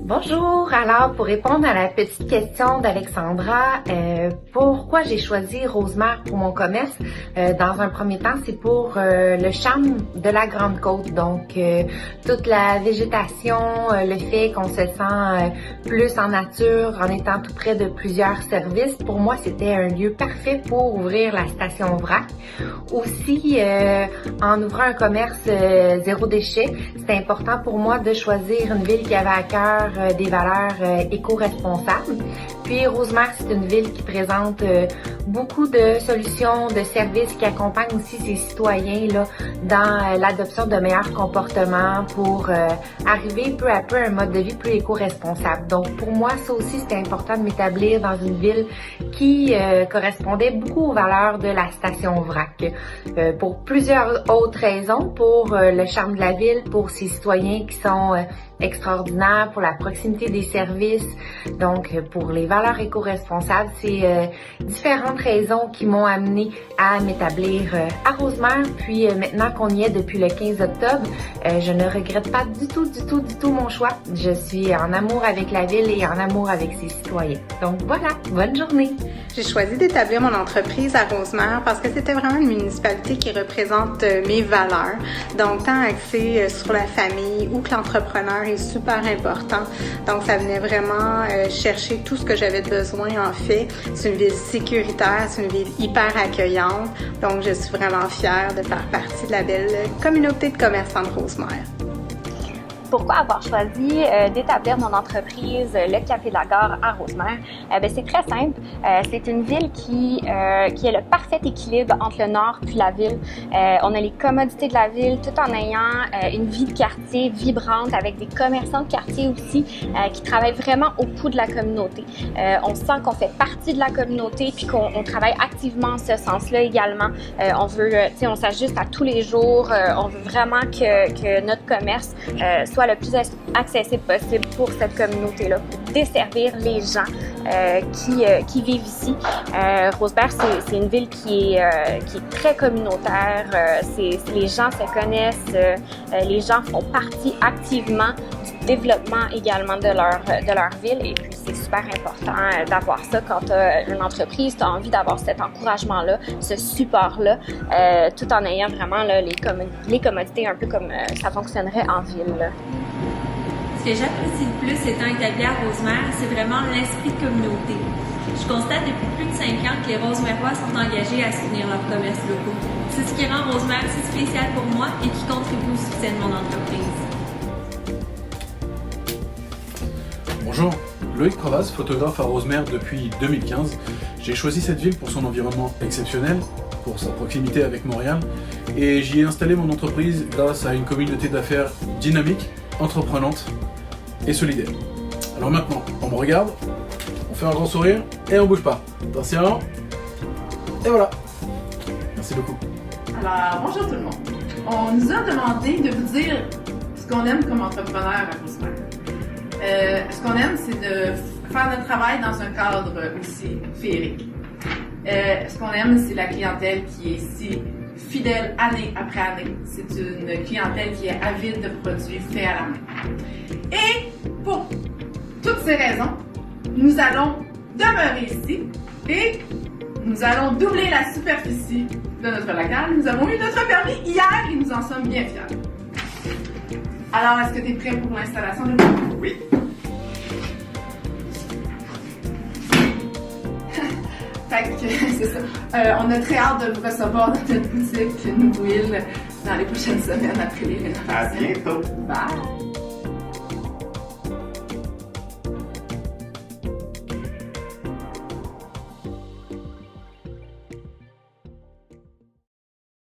Bonjour, alors pour répondre à la petite question d'Alexandra, pourquoi j'ai choisi Rosemère pour mon commerce? Dans un premier temps, c'est pour le charme de la Grande Côte, donc toute la végétation, le fait qu'on se sent plus en nature en étant tout près de plusieurs services. Pour moi, c'était un lieu parfait pour ouvrir la station Vrac. Aussi, en ouvrant un commerce zéro déchet, c'était important pour moi de choisir une ville qui avait à cœur des valeurs éco-responsables. Puis Rosemère, c'est une ville qui présente beaucoup de solutions, de services qui accompagnent aussi ses citoyens là, dans l'adoption de meilleurs comportements pour arriver peu à peu à un mode de vie plus éco-responsable. Donc pour moi, ça aussi, c'était important de m'établir dans une ville qui correspondait beaucoup aux valeurs de la station Vrac. Pour plusieurs autres raisons, pour le charme de la ville, pour ses citoyens qui sont extraordinaires, pour la proximité des services, donc pour les valeurs éco-responsables, c'est différentes raisons qui m'ont amené à m'établir à Rosemère. Puis maintenant qu'on y est depuis le 15 octobre, je ne regrette pas du tout mon choix. Je suis en amour avec la ville et en amour avec ses citoyens. Donc voilà, bonne journée! J'ai choisi d'établir mon entreprise à Rosemère parce que c'était vraiment une municipalité qui représente mes valeurs. Donc, tant axé sur la famille ou que l'entrepreneur est super important. Donc, ça venait vraiment chercher tout ce que j'avais besoin en fait. C'est une ville sécuritaire, c'est une ville hyper accueillante. Donc, je suis vraiment fière de faire partie de la belle communauté de commerçants de Rosemère. Pourquoi avoir choisi d'établir mon entreprise, le Café de la Gare à Rosemère? C'est très simple. C'est une ville qui a le parfait équilibre entre le nord puis la ville. On a les commodités de la ville tout en ayant une vie de quartier vibrante avec des commerçants de quartier aussi qui travaillent vraiment au pouls de la communauté. On sent qu'on fait partie de la communauté puis qu'on travaille activement en ce sens-là également. On s'ajuste à tous les jours. On veut vraiment que notre commerce soit le plus accessible possible pour cette communauté-là, pour desservir les gens qui vivent ici. Rosemère, c'est une ville qui est très communautaire. Les gens se connaissent, les gens font partie activement du développement également de leur ville. Et puis, c'est super important d'avoir ça quand tu as une entreprise, tu as envie d'avoir cet encouragement-là, ce support-là, tout en ayant vraiment là, les commodités un peu comme ça fonctionnerait en ville. Là. Ce que j'apprécie le plus étant établie à Rosemère, c'est vraiment l'esprit de communauté. Je constate depuis plus de 5 ans que les Rosemérois sont engagés à soutenir leurs commerces locaux. C'est ce qui rend Rosemère si spécial pour moi et qui contribue au succès de mon entreprise. Bonjour, Loïc Provaz, photographe à Rosemère depuis 2015. J'ai choisi cette ville pour son environnement exceptionnel, pour sa proximité avec Montréal, et j'y ai installé mon entreprise grâce à une communauté d'affaires dynamique, entreprenante et solidaire. Alors maintenant, on me regarde, on fait un grand sourire et on bouge pas. Attention, et voilà. Merci beaucoup. Alors, bonjour tout le monde. On nous a demandé de vous dire ce qu'on aime comme entrepreneur à Rosemère. Ce qu'on aime, c'est de faire notre travail dans un cadre aussi féerique. Ce qu'on aime, c'est la clientèle qui est si fidèle année après année. C'est une clientèle qui est avide de produits faits à la main. Et pour toutes ces raisons, nous allons demeurer ici et nous allons doubler la superficie de notre local. Nous avons eu notre permis hier et nous en sommes bien fiers. Alors, est-ce que tu es prêt pour l'installation de nous? Oui. C'est ça. On a très hâte de vous recevoir dans notre boutique Nouville dans les prochaines semaines après les rénovations. À bientôt. Bye.